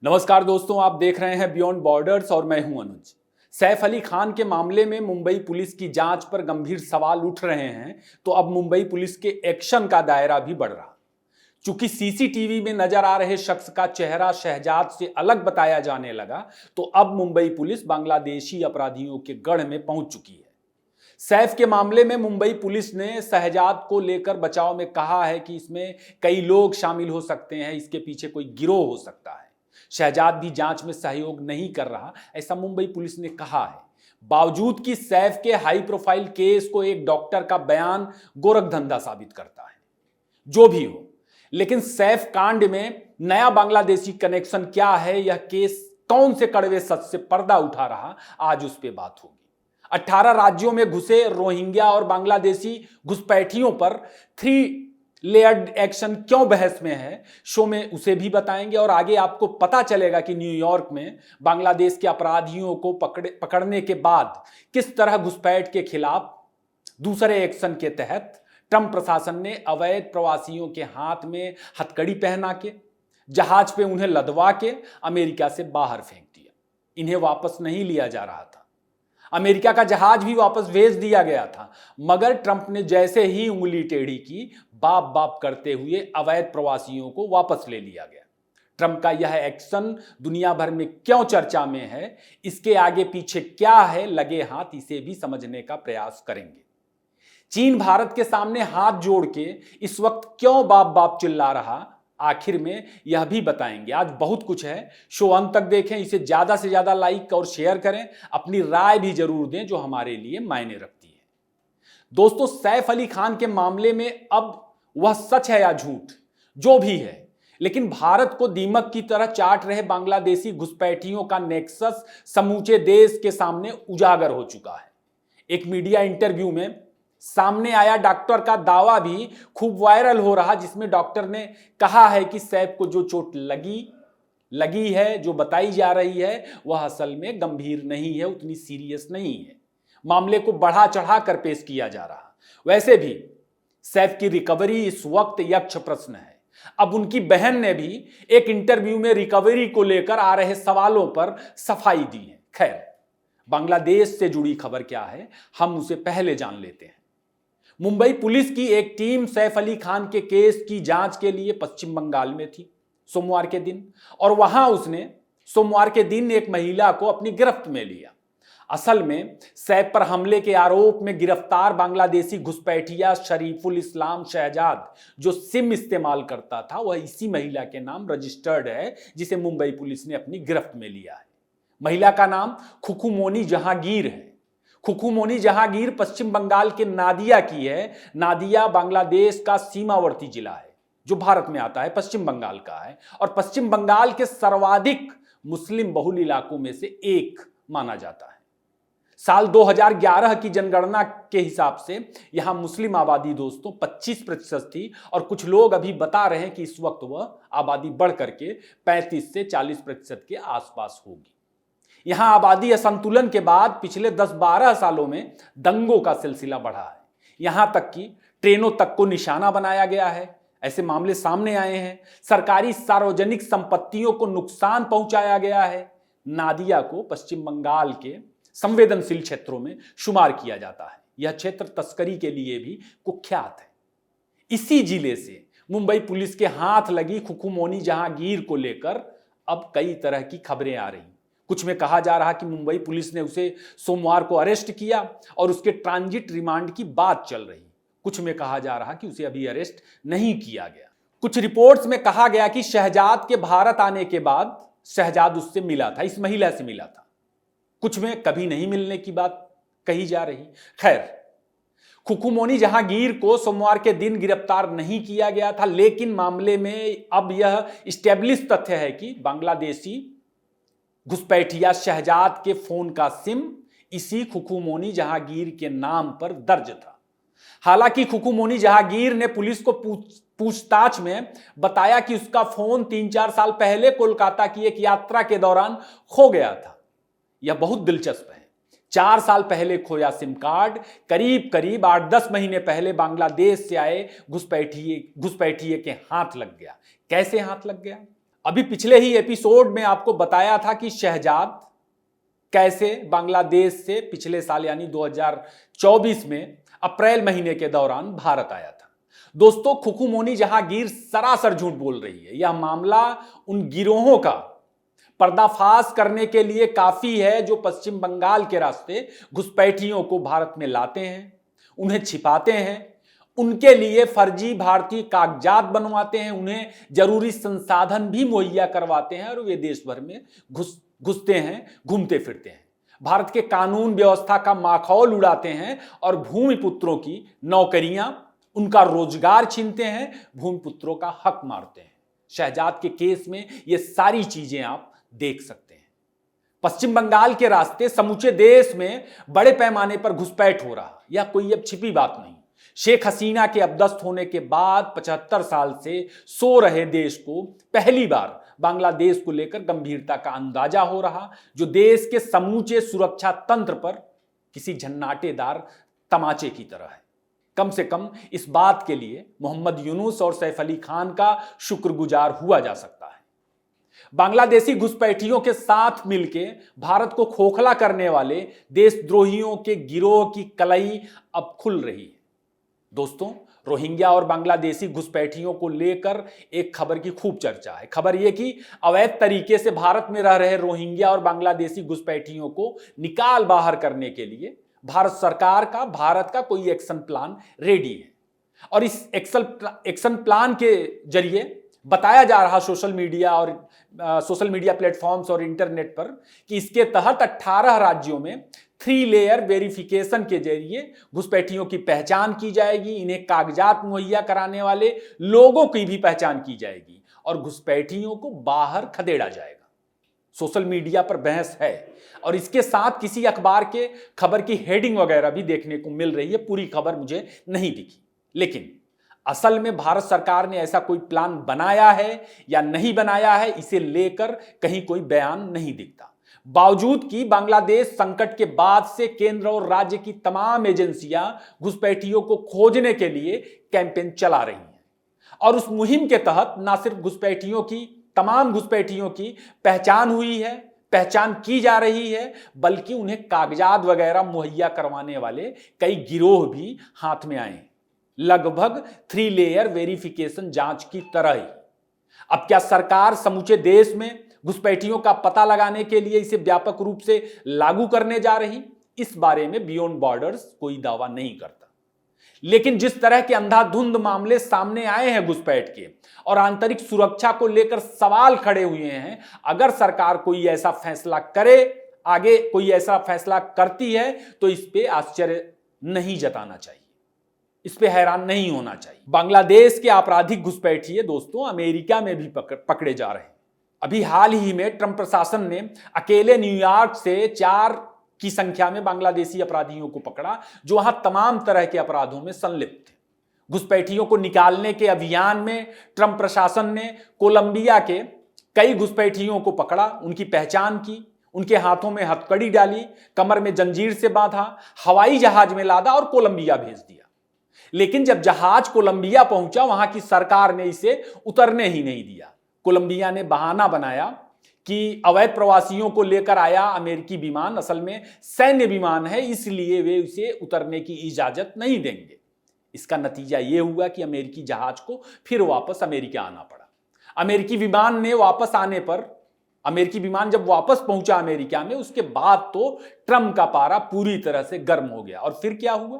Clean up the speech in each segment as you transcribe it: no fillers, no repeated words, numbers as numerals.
नमस्कार दोस्तों, आप देख रहे हैं बियॉन्ड बॉर्डर्स और मैं हूं अनुज। सैफ अली खान के मामले में मुंबई पुलिस की जांच पर गंभीर सवाल उठ रहे हैं, तो अब मुंबई पुलिस के एक्शन का दायरा भी बढ़ रहा। चूंकि सीसीटीवी में नजर आ रहे शख्स का चेहरा शहजाद से अलग बताया जाने लगा, तो अब मुंबई पुलिस बांग्लादेशी अपराधियों के गढ़ में पहुंच चुकी है। सैफ के मामले में मुंबई पुलिस ने शहजाद को लेकर बचाव में कहा है कि इसमें कई लोग शामिल हो सकते हैं, इसके पीछे कोई गिरोह हो सकता है। शहजाद भी जांच में सहयोग नहीं कर रहा, ऐसा मुंबई पुलिस ने कहा है। बावजूद कि सैफ के हाई प्रोफाइल केस को एक डॉक्टर का बयान गोरखधंधा साबित करता है। जो भी हो, लेकिन सैफ कांड में नया बांग्लादेशी कनेक्शन क्या है, यह केस कौन से कड़वे सच से पर्दा उठा रहा, आज उस पर बात होगी। 18 राज्यों में घुसे रोहिंग्या और बांग्लादेशी घुसपैठियों पर 3 लेयर्ड एक्शन क्यों बहस में है, शो में उसे भी बताएंगे। और आगे आपको पता चलेगा कि न्यूयॉर्क में बांग्लादेश के अपराधियों को पकड़ने के बाद किस तरह घुसपैठ के खिलाफ दूसरे एक्शन के तहत ट्रंप प्रशासन ने अवैध प्रवासियों के हाथ में हथकड़ी पहना के जहाज पे उन्हें लदवा के अमेरिका से बाहर फेंक दिया। इन्हें वापस नहीं लिया जा रहा था, अमेरिका का जहाज भी वापस भेज दिया गया था, मगर ट्रंप ने जैसे ही उंगली टेढ़ी की, बाप बाप करते हुए अवैध प्रवासियों को वापस ले लिया गया। ट्रंप का यह एक्शन दुनिया भर में क्यों चर्चा में है, इसके आगे पीछे क्या है लगे हाथ, इसे भी समझने का प्रयास करेंगे। चीन भारत के सामने हाथ जोड़ के इस वक्त क्यों बाप बाप चिल्ला रहा, आखिर में यह भी बताएंगे। आज बहुत कुछ है, शो अंत तक देखें, इसे ज्यादा से ज्यादा लाइक और शेयर करें, अपनी राय भी जरूर दें जो हमारे लिए मायने रखती है। दोस्तों, सैफ अली खान के मामले में अब वह सच है या झूठ, जो भी है, लेकिन भारत को दीमक की तरह चाट रहे बांग्लादेशी घुसपैठियों का नेक्सस समूचे देश के सामने उजागर हो चुका है। एक मीडिया इंटरव्यू में सामने आया डॉक्टर का दावा भी खूब वायरल हो रहा, जिसमें डॉक्टर ने कहा है कि सैफ को जो चोट लगी है, जो बताई जा रही है, वह असल में गंभीर नहीं है, उतनी सीरियस नहीं है। मामले को बढ़ा चढ़ा कर पेश किया जा रहा। वैसे भी सैफ की रिकवरी इस वक्त यक्ष प्रश्न है। अब उनकी बहन ने भी एक इंटरव्यू में रिकवरी को लेकर आ रहे सवालों पर सफाई दी है। खैर, बांग्लादेश से जुड़ी खबर क्या है, हम उसे पहले जान लेते हैं। मुंबई पुलिस की एक टीम सैफ अली खान के केस की जांच के लिए पश्चिम बंगाल में थी सोमवार के दिन, और वहां उसने सोमवार के दिन एक महिला को अपनी गिरफ्त में लिया। असल में सैफ पर हमले के आरोप में गिरफ्तार बांग्लादेशी घुसपैठिया शरीफुल इस्लाम शहजाद जो सिम इस्तेमाल करता था, वह इसी महिला के नाम रजिस्टर्ड है, जिसे मुंबई पुलिस ने अपनी गिरफ्त में लिया है। महिला का नाम खुकुमोनी जहांगीर है। खुकुमोनी जहांगीर पश्चिम बंगाल के नादिया की है। नादिया बांग्लादेश का सीमावर्ती जिला है जो भारत में आता है, पश्चिम बंगाल का है, और पश्चिम बंगाल के सर्वाधिक मुस्लिम बहुल इलाकों में से एक माना जाता है। साल 2011 की जनगणना के हिसाब से यहां मुस्लिम आबादी दोस्तों 25% थी, और कुछ लोग अभी बता रहे हैं कि इस वक्त वह आबादी बढ़ करके 35 से 40% के आसपास होगी। यहां आबादी असंतुलन के बाद पिछले 10-12 सालों में दंगों का सिलसिला बढ़ा है। यहां तक कि ट्रेनों तक को निशाना बनाया गया है, ऐसे मामले सामने आए हैं। सरकारी सार्वजनिक संपत्तियों को नुकसान पहुंचाया गया है। नादिया को पश्चिम बंगाल के संवेदनशील क्षेत्रों में शुमार किया जाता है। यह क्षेत्र तस्करी के लिए भी कुख्यात है। इसी जिले से मुंबई पुलिस के हाथ लगी खुकुमोनी जहांगीर को लेकर अब कई तरह की खबरें आ रही। कुछ में कहा जा रहा कि मुंबई पुलिस ने उसे सोमवार को अरेस्ट किया और उसके ट्रांजिट रिमांड की बात चल रही। कुछ में कहा जा रहा कि उसे अभी अरेस्ट नहीं किया गया। कुछ रिपोर्ट्स में कहा गया कि शहजाद के भारत आने के बाद शहजाद उससे मिला था, इस महिला से मिला था। कुछ में कभी नहीं मिलने की बात कही जा रही। खैर, खुकुमोनी जहांगीर को सोमवार के दिन गिरफ्तार नहीं किया गया था, लेकिन मामले में अब यह इस्टेब्लिश तथ्य है कि बांग्लादेशी घुसपैठिया शहजाद के फोन का सिम इसी खुकुमोनी जहांगीर के नाम पर दर्ज था। हालांकि खुकुमोनी जहांगीर ने पुलिस को पूछताछ में बताया कि उसका फोन 3-4 साल पहले कोलकाता की एक यात्रा के दौरान खो गया था। यह बहुत दिलचस्प है। 4 साल पहले खोया सिम कार्ड करीब 8-10 महीने पहले बांग्लादेश से आए घुसपैठिए के हाथ लग गया। कैसे हाथ लग गया? अभी पिछले ही एपिसोड में आपको बताया था कि शहजाद कैसे बांग्लादेश से पिछले साल यानी 2024 में अप्रैल महीने के दौरान भारत आया था। दोस्तों, खुखुमोनी जहांगीर सरासर झूठ बोल रही है। यह मामला उन गिरोहों का पर्दाफाश करने के लिए काफी है जो पश्चिम बंगाल के रास्ते घुसपैठियों को भारत में लाते हैं, उन्हें छिपाते हैं, उनके लिए फर्जी भारतीय कागजात बनवाते हैं, उन्हें जरूरी संसाधन भी मुहैया करवाते हैं और वे देश भर में घुसते हैं, घूमते फिरते हैं, भारत के कानून व्यवस्था का माखौल उड़ाते हैं और भूमिपुत्रों की नौकरियां, उनका रोजगार छीनते हैं, भूमिपुत्रों का हक मारते हैं। शहजाद के केस में ये सारी चीजें आप देख सकते हैं। पश्चिम बंगाल के रास्ते समूचे देश में बड़े पैमाने पर घुसपैठ हो रहा, यह कोई अब छिपी बात नहीं। शेख हसीना के अपदस्थ होने के बाद 75 साल से सो रहे देश को पहली बार बांग्लादेश को लेकर गंभीरता का अंदाजा हो रहा, जो देश के समूचे सुरक्षा तंत्र पर किसी झन्नाटेदार तमाचे की तरह है। कम से कम इस बात के लिए मोहम्मद यूनुस और सैफ अली खान का शुक्रगुजार हुआ जा सकता है। बांग्लादेशी घुसपैठियों के साथ मिलकर भारत को खोखला करने वाले देशद्रोहियों के गिरोह की कलई अब खुल रही है। दोस्तों, रोहिंग्या और बांग्लादेशी घुसपैठियों को लेकर एक खबर की खूब चर्चा है। खबर यह कि अवैध तरीके से भारत में रह रहे रोहिंग्या और बांग्लादेशी घुसपैठियों को निकाल बाहर करने के लिए भारत का कोई एक्शन प्लान रेडी है और इस एक्शन प्लान के जरिए बताया जा रहा सोशल मीडिया प्लेटफॉर्म्स और इंटरनेट पर कि इसके तहत 18 राज्यों में 3 लेयर वेरिफिकेशन के जरिए घुसपैठियों की पहचान की जाएगी, इन्हें कागजात मुहैया कराने वाले लोगों की भी पहचान की जाएगी और घुसपैठियों को बाहर खदेड़ा जाएगा। सोशल मीडिया पर बहस है और इसके साथ किसी अखबार के खबर की हेडिंग वगैरह भी देखने को मिल रही है। पूरी खबर मुझे नहीं दिखी, लेकिन असल में भारत सरकार ने ऐसा कोई प्लान बनाया है या नहीं बनाया है, इसे लेकर कहीं कोई बयान नहीं दिखता। बावजूद कि बांग्लादेश संकट के बाद से केंद्र और राज्य की तमाम एजेंसियां घुसपैठियों को खोजने के लिए कैंपेन चला रही हैं और उस मुहिम के तहत न सिर्फ तमाम घुसपैठियों की पहचान हुई है, पहचान की जा रही है, बल्कि उन्हें कागजात वगैरह मुहैया करवाने वाले कई गिरोह भी हाथ में आए हैं, लगभग 3 लेयर वेरिफिकेशन जांच की तरह ही। अब क्या सरकार समूचे देश में घुसपैठियों का पता लगाने के लिए इसे व्यापक रूप से लागू करने जा रही, इस बारे में बियॉन्ड बॉर्डर्स कोई दावा नहीं करता। लेकिन जिस तरह के अंधाधुंध मामले सामने आए हैं घुसपैठ के और आंतरिक सुरक्षा को लेकर सवाल खड़े हुए हैं, अगर सरकार कोई ऐसा फैसला करे, आगे कोई ऐसा फैसला करती है, तो इस पे आश्चर्य नहीं जताना चाहिए, इस पे हैरान नहीं होना चाहिए। बांग्लादेश के आपराधिक घुसपैठिए दोस्तों अमेरिका में भी पकड़े जा रहे हैं। अभी हाल ही में ट्रंप प्रशासन ने अकेले न्यूयॉर्क से 4 की संख्या में बांग्लादेशी अपराधियों को पकड़ा जो वहां तमाम तरह के अपराधों में संलिप्त थे। घुसपैठियों को निकालने के अभियान में ट्रंप प्रशासन ने कोलंबिया के कई घुसपैठियों को पकड़ा, उनकी पहचान की, उनके हाथों में हथकड़ी डाली, कमर में जंजीर से बांधा, हवाई जहाज में लादा और कोलंबिया भेज दिया। लेकिन जब जहाज कोलंबिया पहुंचा, वहां की सरकार ने इसे उतरने ही नहीं दिया। कोलंबिया ने बहाना बनाया कि अवैध प्रवासियों को लेकर आया अमेरिकी विमान असल में सैन्य विमान है, इसलिए वे उसे उतरने की इजाजत नहीं देंगे। इसका नतीजा यह हुआ कि अमेरिकी जहाज को फिर वापस अमेरिका आना पड़ा। अमेरिकी विमान जब वापस पहुंचा अमेरिका में, उसके बाद तो ट्रंप का पारा पूरी तरह से गर्म हो गया। और फिर क्या हुआ?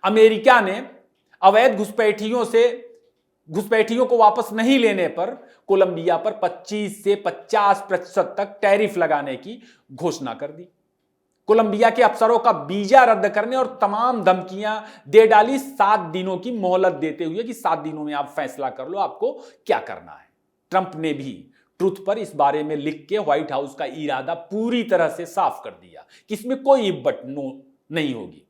अमेरिका ने अवैध घुसपैठियों को वापस नहीं लेने पर कोलंबिया पर 25 से 50% तक टैरिफ लगाने की घोषणा कर दी। कोलंबिया के अफसरों का वीजा रद्द करने और तमाम धमकियां दे डाली, 7 दिनों की मोहलत देते हुए कि 7 दिनों में आप फैसला कर लो आपको क्या करना है। ट्रंप ने भी ट्रुथ पर इस बारे में लिख के व्हाइट हाउस का इरादा पूरी तरह से साफ कर दिया कि इसमें कोई इब्बट नहीं होगी।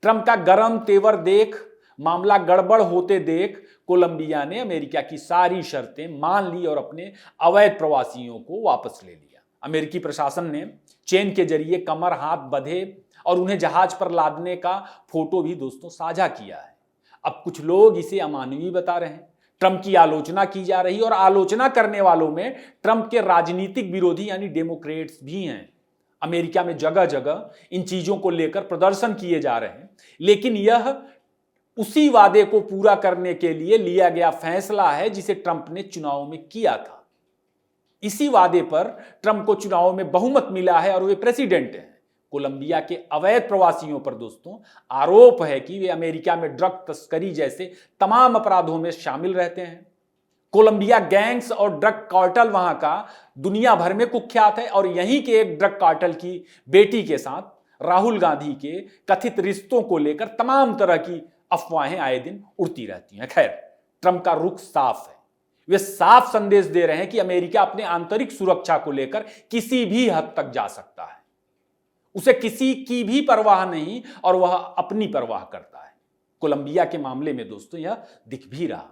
ट्रंप का गरम तेवर देख, मामला गड़बड़ होते देख कोलंबिया ने अमेरिका की सारी शर्तें मान ली और अपने अवैध प्रवासियों को वापस ले लिया। अमेरिकी प्रशासन ने चेन के जरिए कमर हाथ बंधे और उन्हें जहाज पर लादने का फोटो भी दोस्तों साझा किया है। अब कुछ लोग इसे अमानवीय बता रहे हैं। ट्रंप की आलोचना की जा रही है और आलोचना करने वालों में ट्रंप के राजनीतिक विरोधी यानी डेमोक्रेट्स भी हैं। अमेरिका में जगह जगह इन चीजों को लेकर प्रदर्शन किए जा रहे हैं, लेकिन यह उसी वादे को पूरा करने के लिए लिया गया फैसला है जिसे ट्रंप ने चुनाव में किया था। इसी वादे पर ट्रंप को चुनाव में बहुमत मिला है और वे प्रेसिडेंट हैं। कोलंबिया के अवैध प्रवासियों पर दोस्तों आरोप है कि वे अमेरिका में ड्रग तस्करी जैसे तमाम अपराधों में शामिल रहते हैं। कोलंबिया गैंग्स और ड्रग कार्टेल वहां का दुनिया भर में कुख्यात है और यहीं के एक ड्रग कार्टेल की बेटी के साथ राहुल गांधी के कथित रिश्तों को लेकर तमाम तरह की अफवाहें आए दिन उड़ती रहती हैं। खैर, ट्रंप का रुख साफ है। वे साफ संदेश दे रहे हैं कि अमेरिका अपने आंतरिक सुरक्षा को लेकर किसी भी हद तक जा सकता है। उसे किसी की भी परवाह नहीं और वह अपनी परवाह करता है। कोलंबिया के मामले में दोस्तों यह दिख भी रहा।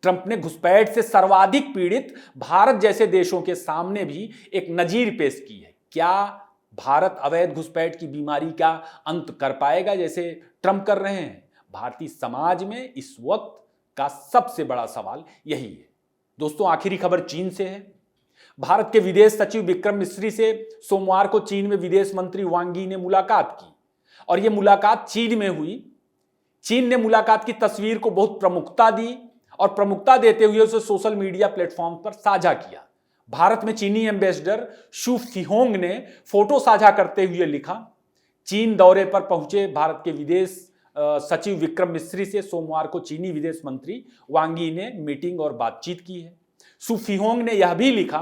ट्रंप ने घुसपैठ से सर्वाधिक पीड़ित भारत जैसे देशों के सामने भी एक नजीर पेश की है। क्या भारत अवैध घुसपैठ की बीमारी का अंत कर पाएगा जैसे ट्रंप कर रहे हैं? भारतीय समाज में इस वक्त का सबसे बड़ा सवाल यही है। दोस्तों, आखिरी खबर चीन से है। भारत के विदेश सचिव विक्रम मिस्री से सोमवार को चीन में विदेश मंत्री वांग यी ने मुलाकात की और यह मुलाकात चीन में हुई। चीन ने मुलाकात की तस्वीर को बहुत प्रमुखता दी और प्रमुखता देते हुए उसे सोशल मीडिया प्लेटफॉर्म पर साझा किया। भारत में चीनी एम्बेसडर शु फिहोंग ने फोटो साझा करते हुए लिखा, चीन दौरे पर पहुंचे भारत के विदेश सचिव विक्रम मिस्री से सोमवार को चीनी विदेश मंत्री वांग यी ने मीटिंग और बातचीत की है। शु फिहोंग ने यह भी लिखा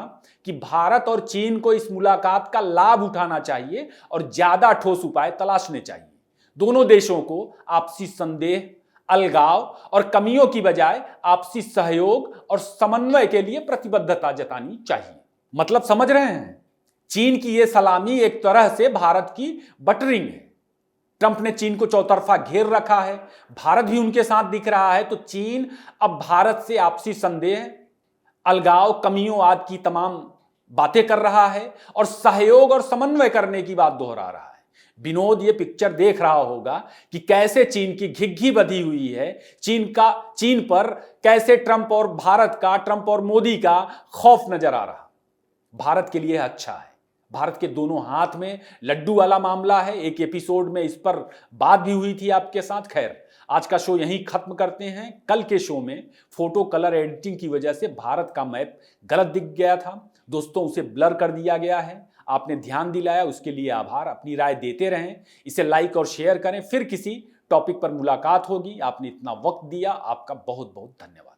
कि भारत और चीन को इस मुलाकात का लाभ उठाना चाहिए और ज्यादा ठोस उपाय तलाशने चाहिए। दोनों देशों को आपसी संदेह, अलगाव और कमियों की बजाय आपसी सहयोग और समन्वय के लिए प्रतिबद्धता जतानी चाहिए। मतलब समझ रहे हैं, चीन की यह सलामी एक तरह से भारत की बटरिंग है। ट्रंप ने चीन को चौतरफा घेर रखा है, भारत भी उनके साथ दिख रहा है, तो चीन अब भारत से आपसी संदेह, अलगाव, कमियों आदि की तमाम बातें कर रहा है और सहयोग और समन्वय करने की बात दोहरा रहा है। विनोद ये पिक्चर देख रहा होगा कि कैसे चीन की घिघी बधी हुई है, चीन पर कैसे ट्रंप और मोदी का खौफ नजर आ रहा। भारत के लिए अच्छा है। भारत के दोनों हाथ में लड्डू वाला मामला है। एक एपिसोड में इस पर बात भी हुई थी आपके साथ। खैर, आज का शो यहीं खत्म करते हैं। कल के शो में फोटो कलर एडिटिंग की वजह से भारत का मैप गलत दिख गया था दोस्तों, उसे ब्लर कर दिया गया है। आपने ध्यान दिलाया, उसके लिए आभार। अपनी राय देते रहें, इसे लाइक और शेयर करें। फिर किसी टॉपिक पर मुलाकात होगी। आपने इतना वक्त दिया, आपका बहुत बहुत धन्यवाद।